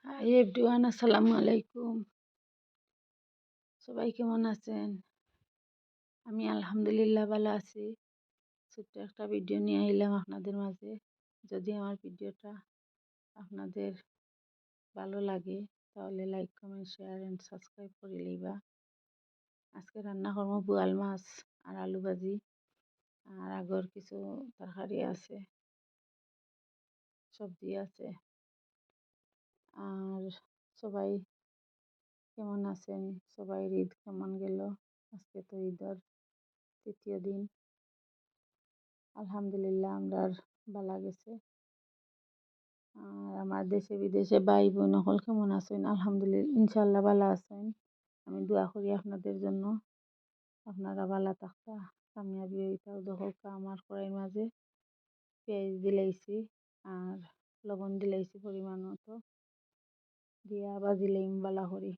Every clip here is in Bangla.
হাই এভরিওয়ান, আসসালামু আলাইকুম। সবাই কেমন আছেন? আমি আলহামদুলিল্লাহ ভালো আছি। ছোট্ট একটা ভিডিও নিয়ে আইলাম আপনাদের মাঝে। যদি আমার ভিডিওটা আপনাদের ভালো লাগে তাহলে like, comment, share and subscribe করে লইবা। আজকে রান্না করবো বোয়াল মাছ আর আলু ভাজি, আর আগর কিছু তরকারি আছে, সবজি আছে। আর সবাই কেমন আছেন? সবাই ঈদ কেমন গেল? আজকে তো ঈদের তৃতীয় দিন। আলহামদুলিল্লাহ আমরার ভালা গেছে। আর আমার দেশে বিদেশে ভাই বোন সকল কেমন আছেন? আলহামদুলিল্লাহ ইনশাল্লাহ ভালো আছেন। আমি দোয়া করি আপনাদের জন্য, আপনারা ভালো থাকতা, কামিয়াবি হইতাও। দেখো আমার কড়াইয়ের মাঝে পেঁয়াজ দিলাইছি আর লবণ দিলাইছি পরিমাণ মতো, দিয়া বাজিলাইম ভালো করি।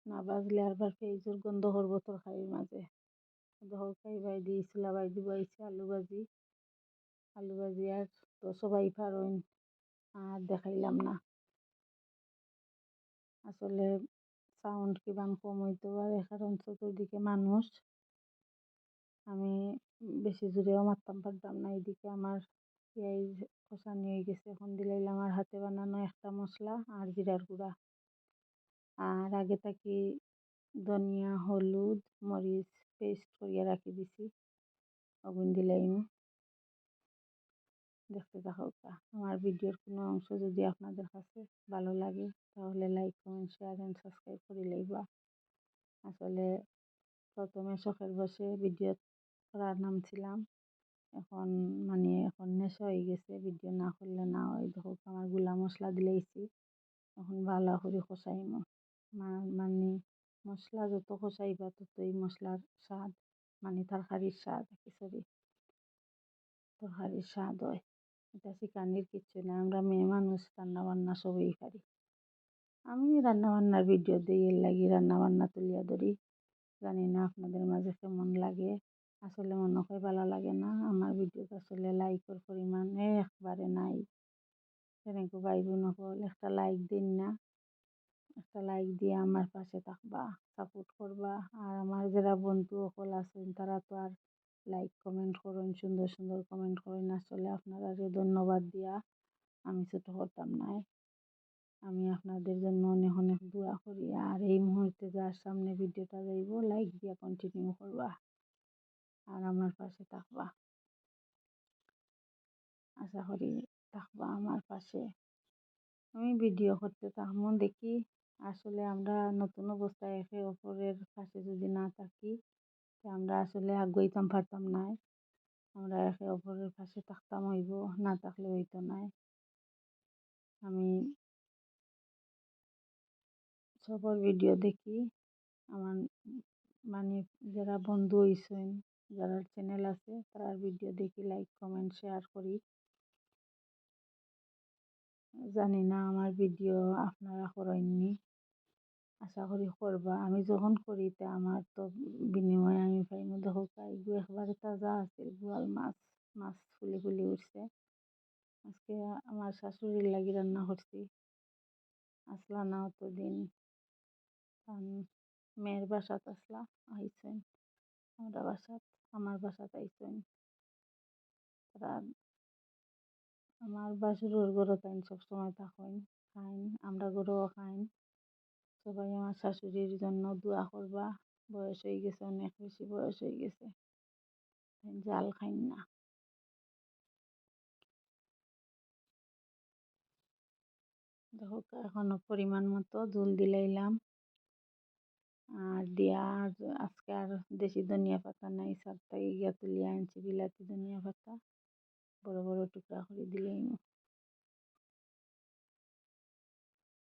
না বাজলে আবার পেঁয়াজের গন্ধ করবো তরকারির মাঝে। দেখো ভাই দিয়েছিল, ভাই দিব আলু ভাজি। আলু ভাজি আর তো সবাই পারেন, আর দেখাইলাম না। আসলে সাউন্ড কিবান কম হইতে পারে, কারণ চতুর্দিকে মানুষ। আমি বেশি জোরেও মারতাম পারতাম না। এদিকে আমার পেঁয়াজ কষানি হয়ে গেছে। এখন দিলাইলাম আমার হাতে বানানো একটা মশলা আর জিরার গুঁড়া। আর আগে থাকি ধনিয়া, হলুদ, মরিচ পেস্ট করিয়া রাখি দিছি, ওগুন দিলাইম। দেখতে থাকো। আমার ভিডিওর কোনো অংশ যদি আপনাদের কাছে ভালো লাগে তাহলে like, comment, share and subscribe করে লইবা। আসলে প্রথমে শখের বসে ভিডিও করার নামছিলাম, এখন এখন নেশা হয়ে গেছে। ভিডিও না করলে না হয়। দেখো আমার গুলা মশলা দিলেইছি, এখন ভালো করে কষাইমো। মানে মশলা যত কষাইবা ততই মশলার স্বাদ, মানে তরকারির স্বাদ, তরকারির স্বাদ হয়। এটা শিকানির কিচ্ছু না, আমরা মেয়ে মানুষ রান্না বান্না সবই পারি। আমি রান্না বান্নার ভিডিও দিই, এর লাগি রান্না বান্না তুলিয়া ধরি। জানি না আপনাদের মাঝে কেমন লাগে। আসলে মনে হয় ভালো লাগে না। আমার ভিডিওতে আসলে লাইকের পরিমাণ একবারে নাই। সেরকম ভাই বোন সকল একটা লাইক দিন না, একটা লাইক দিয়ে আমার পাশে থাকবা, সাপোর্ট করবা। আর আমার যারা বন্ধু সকল আছেন তারা তো আর লাইক কমেন্ট করেন, সুন্দর সুন্দর কমেন্ট করেন। আসলে আপনারা ধন্যবাদ দিয়া আমি ছোট করতাম না। আমি আপনাদের জন্য অনেক অনেক দোয়া করি। আর এই মুহূর্তে যার সামনে ভিডিওটা যাইব, লাইক দিয়া কন্টিনিউ করবা আর আমার পাশে থাকবা। আশা করি থাকবা আমার পাশে। আমি ভিডিও করতে থাকবো, দেখি আসলে আমরা নতুন অবস্থায় একে অপরের পাশে যদি না থাকি আমরা আসলে আগাইতাম পারতাম না। আমরা একে অপরের পাশে থাকতাম হইব, না থাকলে হইতো না। আমি সবার ভিডিও দেখি। আমার মানে যারা বন্ধু হইছেন, যারা চ্যানেল আছে তার ভিডিও দেখি, লাইক, কমেন্ট, শেয়ার করি। জানি না আমার ভিডিও আপনারা করেননি, আশা করি করবা। আমি যখন করি তা আমার তো বিনিময়ে আমি পাই। দেখো এগুলো একবারে তাজা আছে, বোয়াল মাছ, মাছ ফুলি ফুলি উঠছে। আজকে আমার শাশুড়ির লাগি রান্না করছি। আসলা না অতদিন, মেয়ের বাসাত আসলা, আইসেন আমরা বাসাত, আমার বাসাত আইসেন। তারা আমার বাসুরের ঘরও তাই সবসময় থাকেন, খাইন, আমরা ঘরেও খাইন। সবাই আমার শাশুড়ির জন্য দোয়া করবা। বয়স হয়ে গেছে, অনেক বেশি বয়স হয়ে গেছে, জাল খাইন না। দেখো এখনো পরিমাণ মতো জল দিলাইলাম। আর দিয়া আজকে আর দেশি ধনিয়া পাতা নাই, সাতটা গিয়া তুলিয়া আনছি বিলাতি ধনিয়া পাতা, বড় বড় টুকরা করে দিলাম।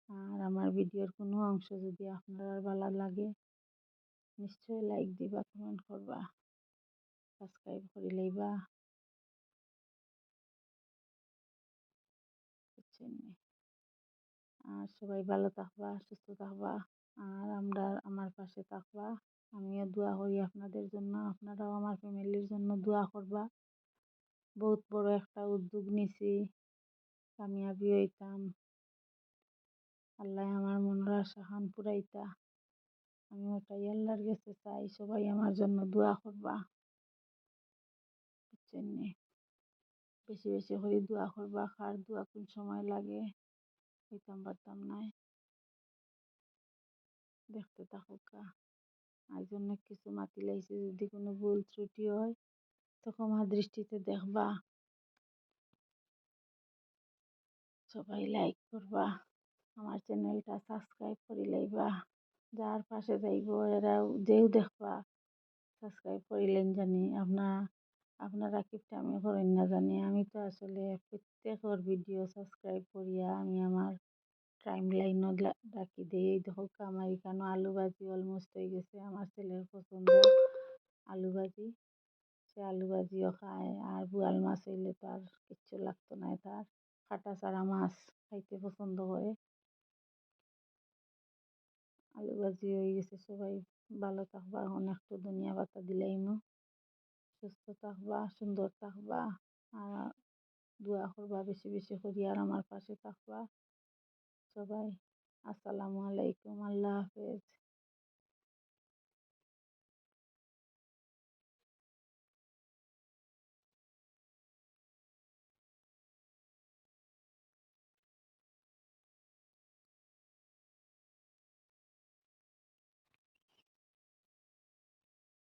আর আমার ভিডিওর কোনো অংশ যদি আপনার ভালো লাগে নিশ্চয়ই লাইক দিবা, কমেন্ট করবা, সাবস্ক্রাইব করে লইবা। আর সবাই ভালো থাকবা, সুস্থ থাকবা, আর আমার পাশে থাকবা। আমিও দোয়া করি আপনাদের জন্য, আপনারাও আমার ফ্যামিলির জন্য দোয়া করবা। বহুত বড় একটা উদ্যোগ নিছি, কামিয়াবি হইতাম। আল্লাহ আমার মনের আশা খান পুরাইতা। আমি ওটাই আল্লাহর কাছে চাই, সবাই আমার জন্য দোয়া করবা। বুঝছেন নি? বেশি বেশি করে দোয়া করবা। কার দোয়া কোন সময় লাগে হইতাম পারতাম নাই। দেখতে থাকুকা। আজ অনেক কিছু মাতি লাইছি, যদি কোনো ভুল ত্রুটি হয় তো ক্ষমার দৃষ্টিতে দেখবা। সবাই লাইক করবা, আমার চ্যানেলটা সাবস্ক্রাইব করে লাইবা। যার পাশে যাইব এরাও যেও দেখবা সাবস্ক্রাইব করিলেন জানি। আপনারা কিপটা আমি করেন না জানি। আমি তো আসলে প্রত্যেকের ভিডিও সাবস্ক্রাইব করিয়া আমি আমার টাইম লাইনও রাখি দিই। এই দেখো আমার এখানে আলু ভাজি অলমোস্ট হয়ে গেছে। আমার ছেলের পছন্দ আলু ভাজি, সে আলু ভাজিও খায়। আর বোয়াল মাছ হইলে তো আর কিচ্ছু লাগতো না, তার কাটা ছাড়া মাছ খাইতে পছন্দ করে। আলু ভাজি হয়ে গেছে। সবাই ভালো থাকবা। এখন একটু ধনিয়া পাতা দিলাইমু। সুস্থ থাকবা, সুন্দর থাকবা, আর দোয়া করবা বেশি বেশি করি, আর আমার পাশে থাকবা। সবাই আসসালামু আলাইকুম, আল্লাহ হাফেজ।